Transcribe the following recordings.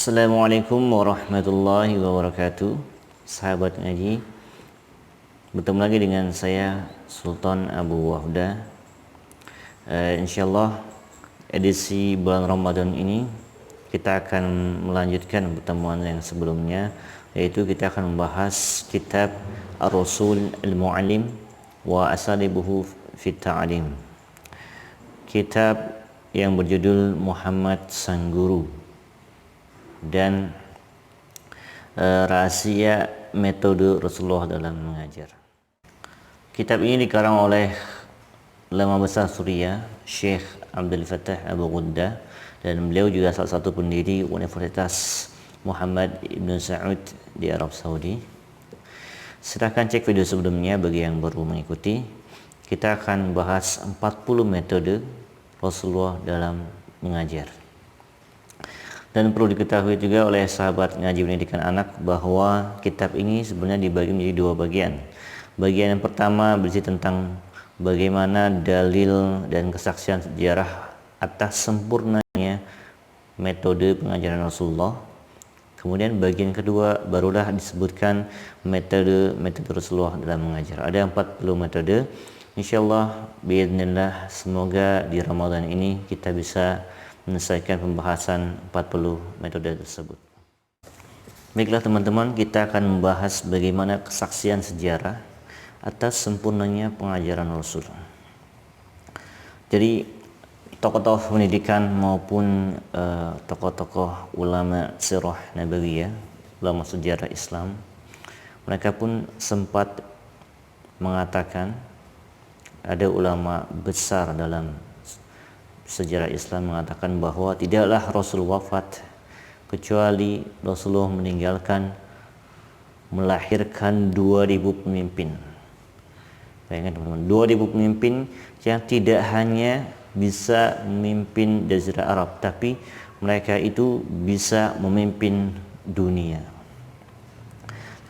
Assalamualaikum warahmatullahi wabarakatuh. Sahabat ngaji, bertemu lagi dengan saya Sultan Abu Wahda. Insyaallah edisi bulan Ramadan ini kita akan melanjutkan pertemuan yang sebelumnya, yaitu kita akan membahas kitab Ar-Rasul Al-Mu'allim wa Asalibuhu fit Ta'lim. Kitab yang berjudul Muhammad Sang Guru dan rahasia metode Rasulullah dalam mengajar. Kitab ini dikarang oleh ulama besar Suriah, Syekh Abdul Fattah Abu Ghuddah, dan beliau juga salah satu pendiri Universitas Muhammad Ibn Saud di Arab Saudi. Silahkan cek video sebelumnya bagi yang baru mengikuti. Kita akan bahas 40 metode Rasulullah dalam mengajar. Dan perlu diketahui juga oleh sahabat ngaji pendidikan anak bahwa kitab ini sebenarnya dibagi menjadi dua bagian. Bagian yang pertama berisi tentang bagaimana dalil dan kesaksian sejarah atas sempurnanya metode pengajaran Rasulullah. Kemudian bagian kedua barulah disebutkan metode Rasulullah dalam mengajar. Ada 40 metode. Insyaallah biidznillah, semoga di Ramadan ini kita bisa menyelesaikan pembahasan 40 metode tersebut. Baiklah teman-teman, kita akan membahas bagaimana kesaksian sejarah atas sempurnanya pengajaran Rasul. Jadi tokoh-tokoh pendidikan maupun tokoh-tokoh ulama sirah nabawiyah, ulama sejarah Islam, mereka pun sempat mengatakan, ada ulama besar dalam sejarah Islam mengatakan bahwa tidaklah Rasul wafat kecuali Rasulullah melahirkan 2000 pemimpin. Bayangkan teman-teman, 2000 pemimpin yang tidak hanya bisa memimpin Jazirah Arab, tapi mereka itu bisa memimpin dunia.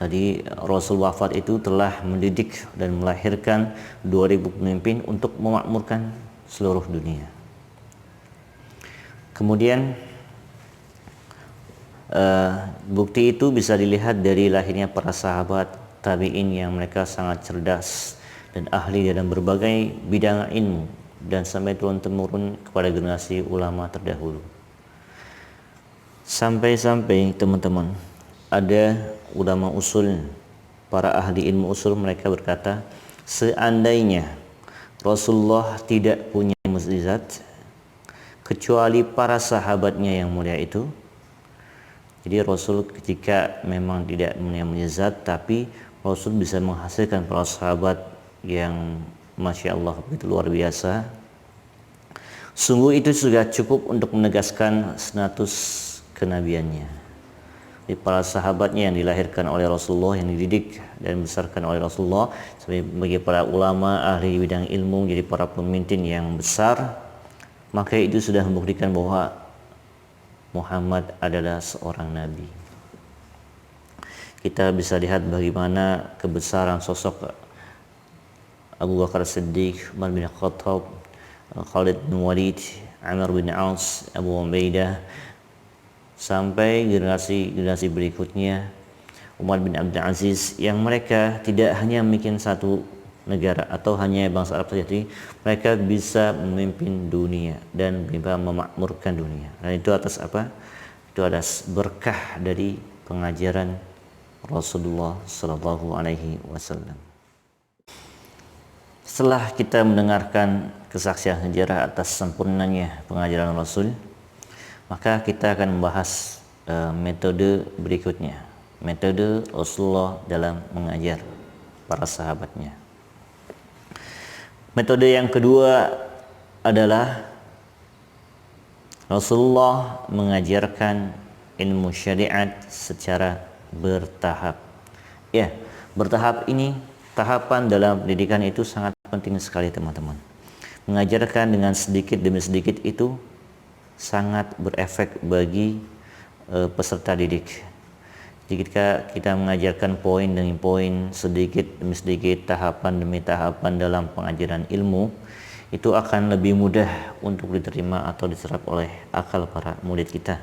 Tadi Rasul wafat itu telah mendidik dan melahirkan 2000 pemimpin untuk memakmurkan seluruh dunia. Kemudian bukti itu bisa dilihat dari lahirnya para sahabat tabi'in yang mereka sangat cerdas dan ahli dalam berbagai bidang ilmu, dan sampai turun-temurun kepada generasi ulama terdahulu. Sampai-sampai teman-teman, ada ulama usul, para ahli ilmu usul, mereka berkata, seandainya Rasulullah tidak punya mukjizat kecuali para sahabatnya yang mulia itu. Jadi Rasul ketika memang tidak punya mukjizat, tapi Rasul bisa menghasilkan para sahabat yang Masya Allah begitu luar biasa. Sungguh itu sudah cukup untuk menegaskan status kenabiannya. Jadi para sahabatnya yang dilahirkan oleh Rasulullah, yang dididik dan dibesarkan oleh Rasulullah, sebagai para ulama ahli bidang ilmu, jadi para pemimpin yang besar, maka itu sudah membuktikan bahwa Muhammad adalah seorang nabi. Kita bisa lihat bagaimana kebesaran sosok Abu Bakar Siddiq, Umar bin Khattab, Khalid bin Walid, Amr bin Aus, Abu Ubaidah, sampai generasi berikutnya Umar bin Abdul Aziz, yang mereka tidak hanya bikin satu negara atau hanya bangsa Arab saja, jadi mereka bisa memimpin dunia dan bisa memakmurkan dunia. Dan itu atas apa? Itu atas berkah dari pengajaran Rasulullah Sallallahu Alaihi Wasallam. Setelah kita mendengarkan kesaksian sejarah atas sempurnanya pengajaran Rasul, maka kita akan membahas metode berikutnya, metode Rasulullah dalam mengajar para sahabatnya. Metode yang kedua adalah Rasulullah mengajarkan ilmu syariat secara bertahap. Ya, bertahap ini, tahapan dalam pendidikan itu sangat penting sekali teman-teman. Mengajarkan dengan sedikit demi sedikit itu sangat berefek bagi peserta didik. Jika kita mengajarkan poin demi poin, sedikit demi sedikit, tahapan demi tahapan dalam pengajaran ilmu, itu akan lebih mudah untuk diterima atau diserap oleh akal para murid kita.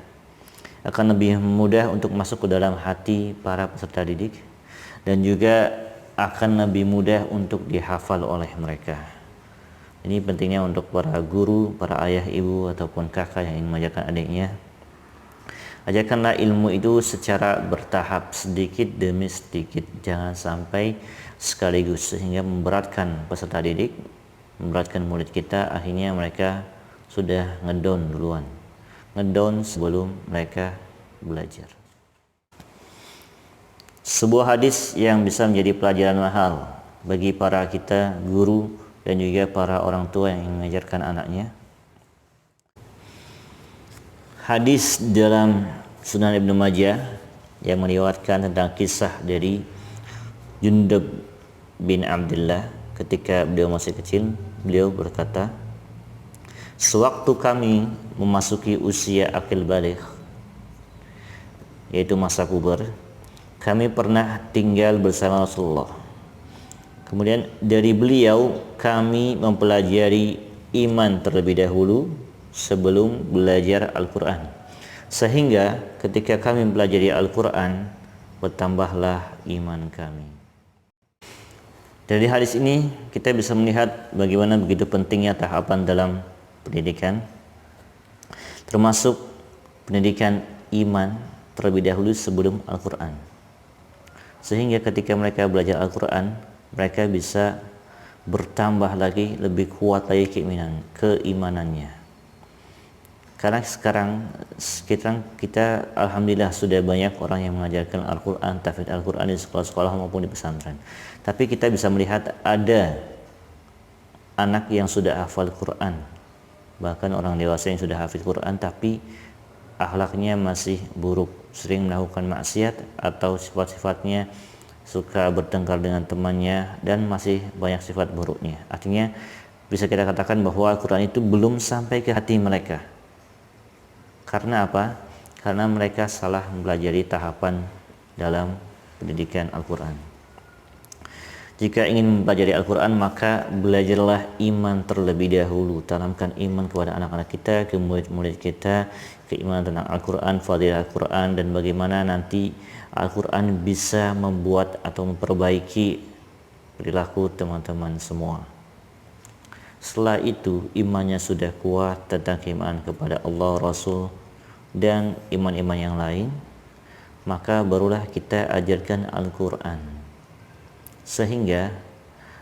Akan lebih mudah untuk masuk ke dalam hati para peserta didik, dan juga akan lebih mudah untuk dihafal oleh mereka. Ini pentingnya untuk para guru, para ayah, ibu, ataupun kakak yang ingin mengajarkan adiknya. Ajarkanlah ilmu itu secara bertahap, sedikit demi sedikit, jangan sampai sekaligus sehingga memberatkan peserta didik, memberatkan murid kita. Akhirnya mereka sudah ngedown duluan, ngedown sebelum mereka belajar. Sebuah hadis yang bisa menjadi pelajaran mahal bagi para kita guru dan juga para orang tua yang mengajarkan anaknya. Hadis dalam Sunan Ibnu Majah yang meriwayatkan tentang kisah dari Jundub bin Abdullah ketika beliau masih kecil. Beliau berkata, sewaktu kami memasuki usia akil baligh, yaitu masa puber, kami pernah tinggal bersama Rasulullah. Kemudian dari beliau kami mempelajari iman terlebih dahulu sebelum belajar Al-Quran, sehingga ketika kami mempelajari Al-Quran bertambahlah iman kami. Dari hadis ini kita bisa melihat bagaimana begitu pentingnya tahapan dalam pendidikan, termasuk pendidikan iman terlebih dahulu sebelum Al-Quran, sehingga ketika mereka belajar Al-Quran mereka bisa bertambah lagi, lebih kuat lagi keimanannya. Karena sekarang kita alhamdulillah sudah banyak orang yang mengajarkan Al-Quran, tahfidz Al-Quran di sekolah-sekolah maupun di pesantren. Tapi kita bisa melihat ada anak yang sudah hafal Quran, bahkan orang dewasa yang sudah hafid Quran, tapi akhlaknya masih buruk, sering melakukan maksiat atau sifat-sifatnya suka bertengkar dengan temannya dan masih banyak sifat buruknya. Artinya bisa kita katakan bahwa Al-Quran itu belum sampai ke hati mereka. Karena apa? Karena mereka salah mempelajari tahapan dalam pendidikan Al-Quran. Jika ingin mempelajari Al-Quran, maka belajarlah iman terlebih dahulu. Tanamkan iman kepada anak-anak kita, ke murid-murid kita, keimanan tentang Al-Quran, fadilah Al-Quran, dan bagaimana nanti Al-Quran bisa membuat atau memperbaiki perilaku teman-teman semua. Setelah itu imannya sudah kuat tentang keimanan kepada Allah, Rasul, dan iman-iman yang lain, maka barulah kita ajarkan Al-Quran. Sehingga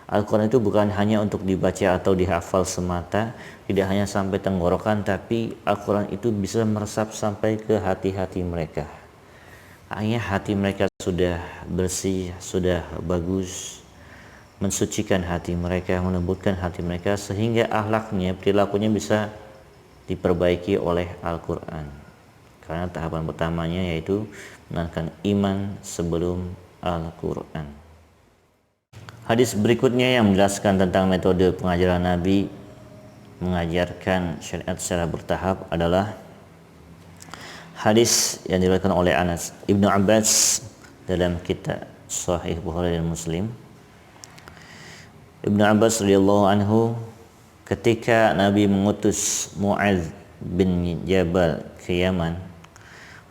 Al-Quran itu bukan hanya untuk dibaca atau dihafal semata, tidak hanya sampai tenggorokan, tapi Al-Quran itu bisa meresap sampai ke hati-hati mereka. Akhirnya hati mereka sudah bersih, sudah bagus, mensucikan hati mereka, melembutkan hati mereka, sehingga akhlaknya, perilakunya bisa diperbaiki oleh Al-Quran. Karena tahapan pertamanya yaitu menanamkan iman sebelum Al-Quran. Hadis berikutnya yang menjelaskan tentang metode pengajaran Nabi mengajarkan syariat secara bertahap adalah hadis yang diriwayatkan oleh Anas Ibnu Abbas dalam kitab Sahih Bukhari dan Muslim. Ibnu Abbas radhiyallahu anhu, ketika Nabi mengutus Mu'adz bin Jabal ke Yaman,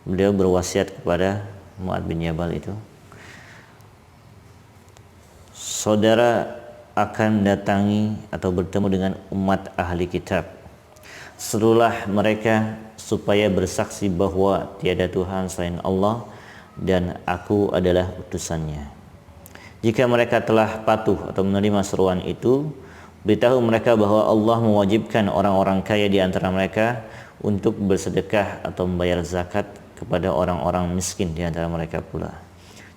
beliau berwasiat kepada Mu'adz bin Jabal itu, saudara akan datangi atau bertemu dengan umat ahli kitab. Serulah mereka supaya bersaksi bahwa tiada Tuhan selain Allah dan aku adalah utusannya. Jika mereka telah patuh atau menerima seruan itu, beritahu mereka bahwa Allah mewajibkan orang-orang kaya di antara mereka untuk bersedekah atau membayar zakat kepada orang-orang miskin di antara mereka pula.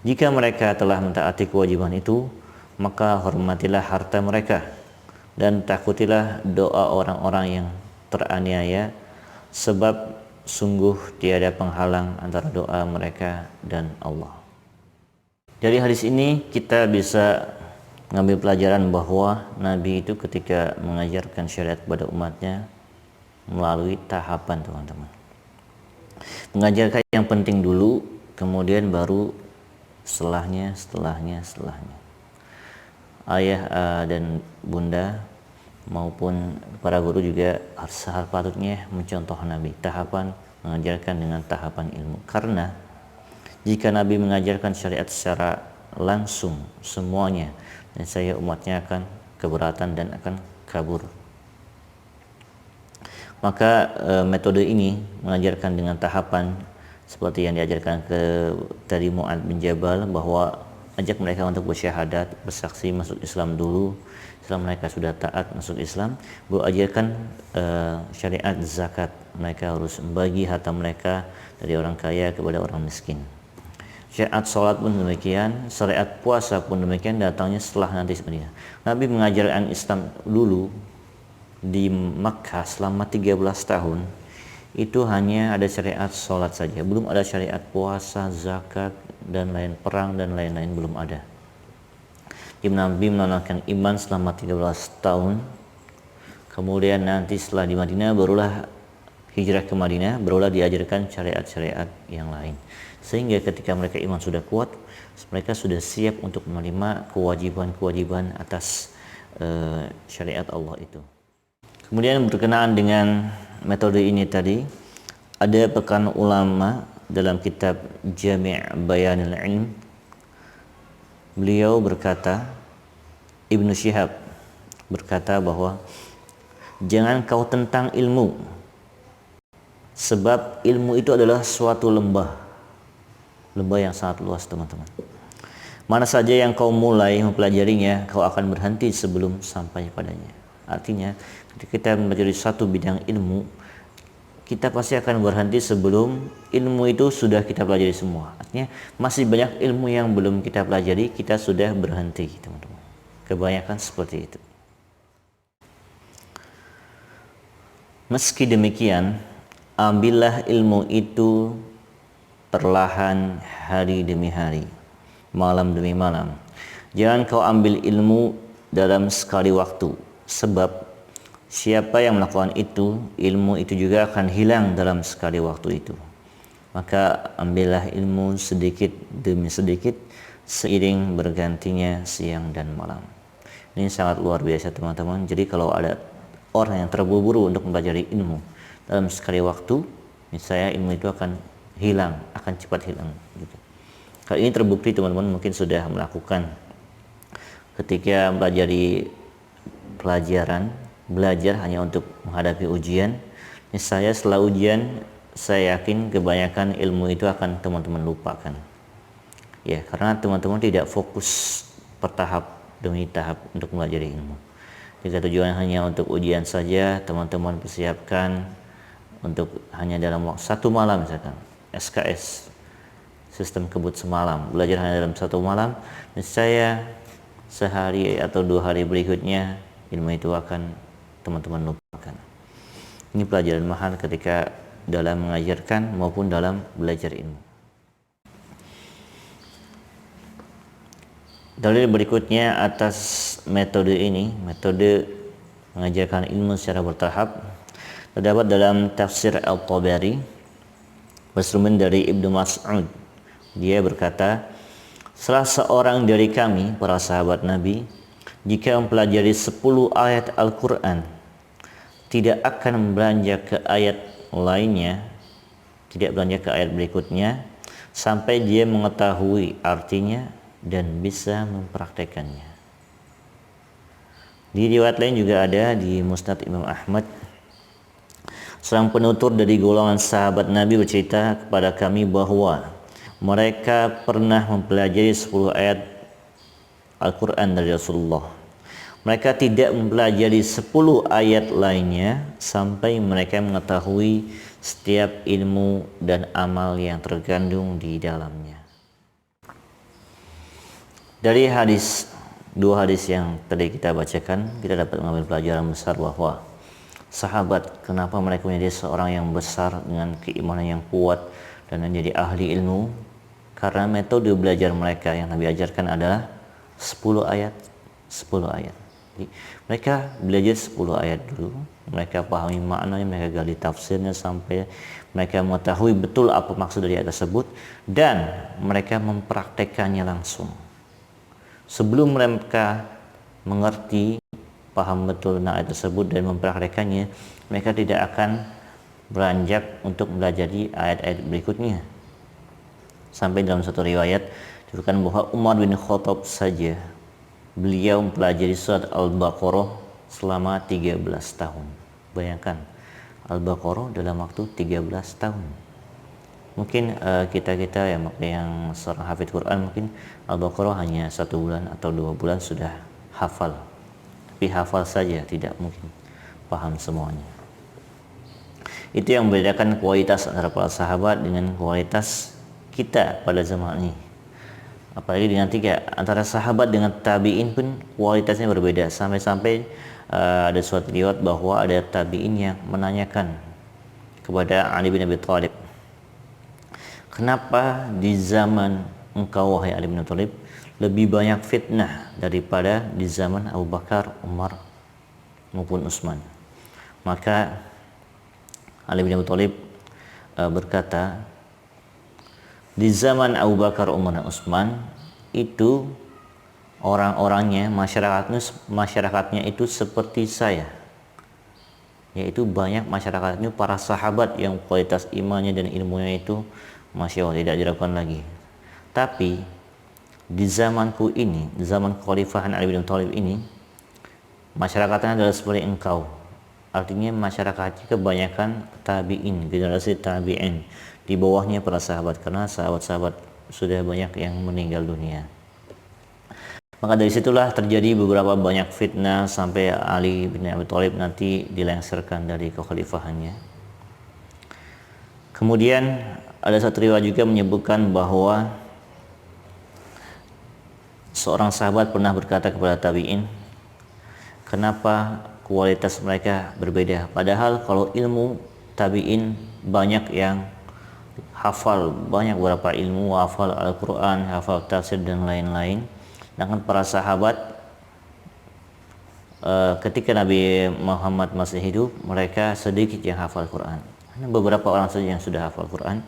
Jika mereka telah mentaati kewajiban itu, maka hormatilah harta mereka dan takutilah doa orang-orang yang teraniaya, sebab sungguh tiada penghalang antara doa mereka dan Allah. Dari hadis ini kita bisa mengambil pelajaran bahwa Nabi itu ketika mengajarkan syariat kepada umatnya melalui tahapan, teman-teman. Mengajarkan yang penting dulu, kemudian baru setelahnya. Ayah dan bunda maupun para guru juga harus sepatutnya mencontoh Nabi tahapan mengajarkan dengan tahapan ilmu, karena jika Nabi mengajarkan syariat secara langsung semuanya, dan saya umatnya akan keberatan dan akan kabur. Maka metode ini mengajarkan dengan tahapan seperti yang diajarkan ke tadi Mu'adz bin Jabal, bahwa ajak mereka untuk bersyahadat, bersaksi masuk Islam dulu. Setelah mereka sudah taat masuk Islam, baru ajarkan syariat zakat. Mereka harus membagi harta mereka dari orang kaya kepada orang miskin. Syariat sholat pun demikian, syariat puasa pun demikian, datangnya setelah nanti sebenarnya. Nabi mengajarkan Islam dulu di Makkah selama 13 tahun, itu hanya ada syariat sholat saja, belum ada syariat puasa, zakat, dan lain perang dan lain-lain, belum ada. Nabi menanamkan iman selama 13 tahun, kemudian nanti setelah di Madinah barulah hijrah ke Madinah, barulah diajarkan syariat-syariat yang lain. Sehingga ketika mereka iman sudah kuat, mereka sudah siap untuk menerima kewajiban-kewajiban atas syariat Allah itu. Kemudian berkenaan dengan metode ini tadi, ada perkataan ulama dalam kitab Jami' Bayanil Ilm. Beliau berkata, Ibnu Syihab berkata bahwa jangan kau tentang ilmu, sebab ilmu itu adalah suatu lembah yang sangat luas, teman-teman. Mana saja yang kau mulai mempelajarinya, kau akan berhenti sebelum sampai padanya. Artinya, ketika kita mempelajari satu bidang ilmu, kita pasti akan berhenti sebelum ilmu itu sudah kita pelajari semua. Artinya, masih banyak ilmu yang belum kita pelajari, kita sudah berhenti, teman-teman. Kebanyakan seperti itu. Meski demikian, ambillah ilmu itu perlahan, hari demi hari, malam demi malam. Jangan kau ambil ilmu dalam sekali waktu, sebab siapa yang melakukan itu, ilmu itu juga akan hilang dalam sekali waktu itu. Maka ambillah ilmu sedikit demi sedikit, seiring bergantinya siang dan malam. Ini sangat luar biasa, teman-teman. Jadi kalau ada orang yang terburu-buru untuk mempelajari ilmu dalam sekali waktu, misalnya ilmu itu akan hilang, akan cepat hilang gitu. Kalau ini terbukti, teman-teman mungkin sudah melakukan ketika mempelajari belajar hanya untuk menghadapi ujian. Misalnya setelah ujian, saya yakin kebanyakan ilmu itu akan teman-teman lupakan. Ya, karena teman-teman tidak fokus bertahap demi tahap untuk mempelajari ilmu. Jika tujuan hanya untuk ujian saja, teman-teman persiapkan untuk hanya dalam waktu satu malam, misalkan SKS, sistem kebut semalam, belajar hanya dalam satu malam, niscaya sehari atau 2 hari berikutnya ilmu itu akan teman-teman lupakan. Ini pelajaran mahal ketika dalam mengajarkan maupun dalam belajar ilmu. Dalil berikutnya atas metode ini, metode mengajarkan ilmu secara bertahap, terdapat dalam tafsir Al-Tabari bersumber dari Ibnu Mas'ud. Dia berkata, salah seorang dari kami, para sahabat Nabi, jika mempelajari 10 ayat Al-Quran, tidak akan beranjak ke ayat lainnya, tidak beranjak ke ayat berikutnya, sampai dia mengetahui artinya dan bisa mempraktekannya. Di riwayat lain juga ada di Musnad Imam Ahmad, seorang penutur dari golongan sahabat Nabi bercerita kepada kami bahwa mereka pernah mempelajari 10 ayat Al-Quran dari Rasulullah. Mereka tidak mempelajari 10 ayat lainnya sampai mereka mengetahui setiap ilmu dan amal yang terkandung di dalamnya. Dari dua hadis yang tadi kita bacakan, kita dapat mengambil pelajaran besar bahwa sahabat, kenapa mereka menjadi seorang yang besar dengan keimanan yang kuat dan menjadi ahli ilmu? Karena metode belajar mereka yang Nabi ajarkan adalah 10 ayat, 10 ayat. Jadi, mereka belajar 10 ayat dulu, mereka pahami maknanya, mereka gali tafsirnya sampai mereka mengetahui betul apa maksud dari ayat tersebut, dan mereka mempraktekannya langsung. Sebelum mereka mengerti, paham betul tentang ayat tersebut dan mempraktekannya, mereka tidak akan beranjak untuk mempelajari ayat-ayat berikutnya. Sampai dalam satu riwayat disebutkan bahwa Umar bin Khattab saja beliau mempelajari surat Al-Baqarah selama 13 tahun. Bayangkan, Al-Baqarah dalam waktu 13 tahun. Mungkin kita-kita yang seorang hafidz Quran, mungkin Al-Baqarah hanya 1 bulan atau 2 bulan sudah hafal. Tapi hafal saja, tidak mungkin paham semuanya. Itu yang membedakan kualitas antara para sahabat dengan kualitas kita pada zaman ini. Apalagi dengan antara sahabat dengan tabi'in pun kualitasnya berbeda. Sampai-sampai ada suatu riwayat bahwa ada tabi'in yang menanyakan kepada Ali bin Abi Thalib, kenapa di zaman engkau wahai Ali bin Abi Thalib lebih banyak fitnah daripada di zaman Abu Bakar, Umar maupun Utsman? Maka Ali bin Abi Thalib berkata, di zaman Abu Bakar, Umar dan Utsman itu orang-orangnya, masyarakatnya itu seperti saya, yaitu banyak masyarakatnya para sahabat yang kualitas imannya dan ilmunya itu Masya Allah tidak diragukan lagi. Tapi di zamanku ini, di zaman Khalifahan Ali bin Abi Thalib ini, masyarakatnya adalah seperti engkau. Artinya masyarakatnya kebanyakan tabi'in, generasi tabi'in, di bawahnya para sahabat, karena sahabat-sahabat sudah banyak yang meninggal dunia. Maka dari situlah terjadi beberapa banyak fitnah sampai Ali bin Abi Thalib nanti dilengsarkan dari kekhalifahannya. Kemudian ada satu riwayat juga menyebutkan bahwa seorang sahabat pernah berkata kepada tabi'in, kenapa kualitas mereka berbeda? Padahal kalau ilmu tabi'in banyak yang hafal, banyak beberapa ilmu, hafal Al-Quran, hafal tafsir dan lain-lain. Sedangkan para sahabat ketika Nabi Muhammad masih hidup, mereka sedikit yang hafal Quran. Hanya beberapa orang saja yang sudah hafal Quran.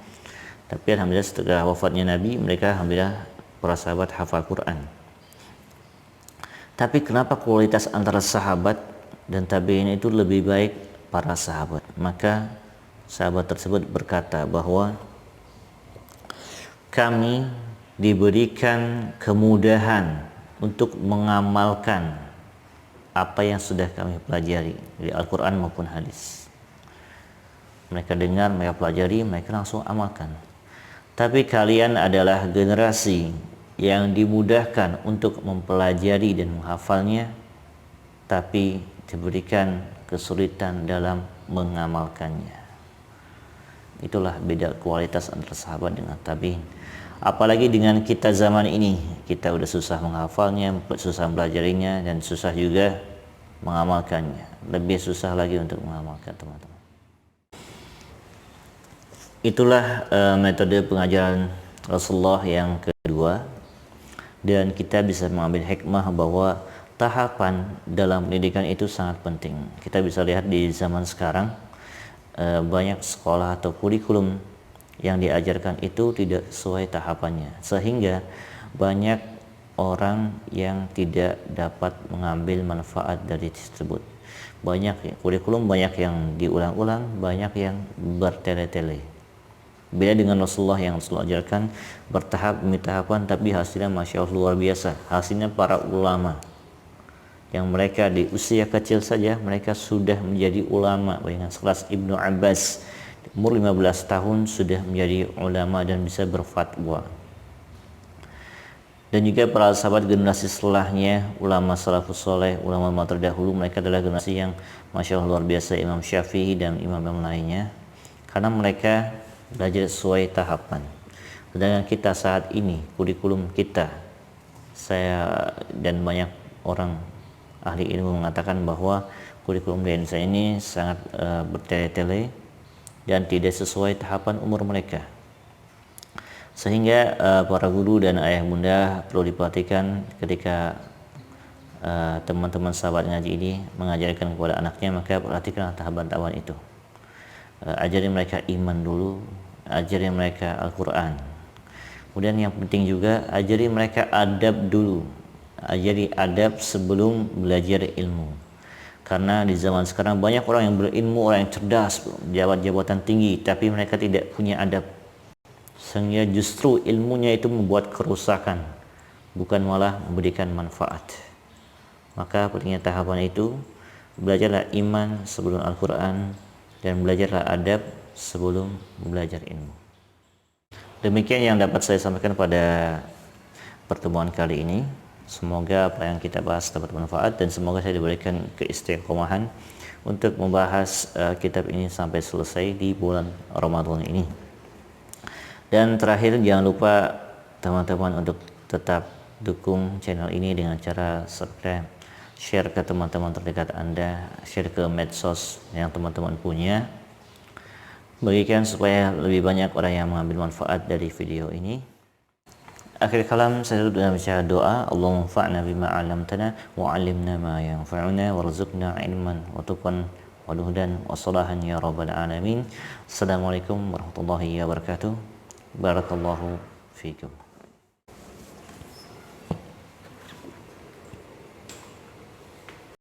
Tapi alhamdulillah setelah wafatnya Nabi, mereka alhamdulillah para sahabat hafal Quran. Tapi kenapa kualitas antara sahabat dan tabi'in itu lebih baik para sahabat? Maka sahabat tersebut berkata bahwa kami diberikan kemudahan untuk mengamalkan apa yang sudah kami pelajari dari Al-Quran maupun hadis. Mereka dengar, mereka pelajari, mereka langsung amalkan. Tapi kalian adalah generasi yang dimudahkan untuk mempelajari dan menghafalnya, tapi diberikan kesulitan dalam mengamalkannya. Itulah beda kualitas antara sahabat dengan tabi'in. Apalagi dengan kita zaman ini, kita udah susah menghafalnya, susah mempelajarinya, dan susah juga mengamalkannya. Lebih susah lagi untuk mengamalkan, teman-teman. Itulah metode pengajaran Rasulullah yang kedua, dan kita bisa mengambil hikmah bahwa tahapan dalam pendidikan itu sangat penting. Kita bisa lihat di zaman sekarang banyak sekolah atau kurikulum yang diajarkan itu tidak sesuai tahapannya, sehingga banyak orang yang tidak dapat mengambil manfaat dari tersebut. Banyak kurikulum, banyak yang diulang-ulang, banyak yang bertele-tele. Beda dengan Rasulullah yang Rasulullah ajarkan bertahap demi tahapan, tapi hasilnya Masya Allah luar biasa. Hasilnya para ulama yang mereka di usia kecil saja mereka sudah menjadi ulama. Bayangkan sekelas Ibnu Abbas, umur 15 tahun sudah menjadi ulama dan bisa berfatwa. Dan juga para sahabat generasi setelahnya, ulama salafus soleh, ulama terdahulu, mereka adalah generasi yang Masya Allah luar biasa, Imam Syafi'i dan imam yang lainnya, karena mereka belajar sesuai tahapan. Sedangkan kita saat ini, kurikulum kita, saya dan banyak orang ahli ilmu mengatakan bahwa kurikulum di Indonesia ini sangat bertele-tele dan tidak sesuai tahapan umur mereka, sehingga para guru dan ayah bunda perlu diperhatikan ketika teman-teman sahabat ngaji ini mengajarkan kepada anaknya, maka perhatikanlah tahapan-tahapan itu. Ajari mereka iman dulu, ajari mereka Al-Quran. Kemudian yang penting juga ajari mereka adab dulu, ajari adab sebelum belajar ilmu. Karena di zaman sekarang banyak orang yang berilmu, orang yang cerdas, jabatan tinggi, tapi mereka tidak punya adab, sehingga justru ilmunya itu membuat kerusakan, bukan malah memberikan manfaat. Maka pentingnya tahapan itu, belajarlah iman sebelum Al-Quran, dan belajarlah adab sebelum belajar ilmu. Demikian yang dapat saya sampaikan pada pertemuan kali ini. Semoga apa yang kita bahas dapat bermanfaat, dan semoga saya diberikan keistiqomahan untuk membahas kitab ini sampai selesai di bulan Ramadan ini. Dan terakhir, jangan lupa teman-teman untuk tetap dukung channel ini dengan cara subscribe, share ke teman-teman terdekat Anda, share ke medsos yang teman-teman punya, bagikan supaya lebih banyak orang yang mengambil manfaat dari video ini. Akhir kalam, saya tutup dengan baca doa. Allahumma fa'na bima 'allamtana wa 'allimna ma yanfa'una warzuqna ilman wa tuqan wa nuhdan wa salahan ya rabbal alamin. Assalamualaikum warahmatullahi wabarakatuh. Barakallahu fikum.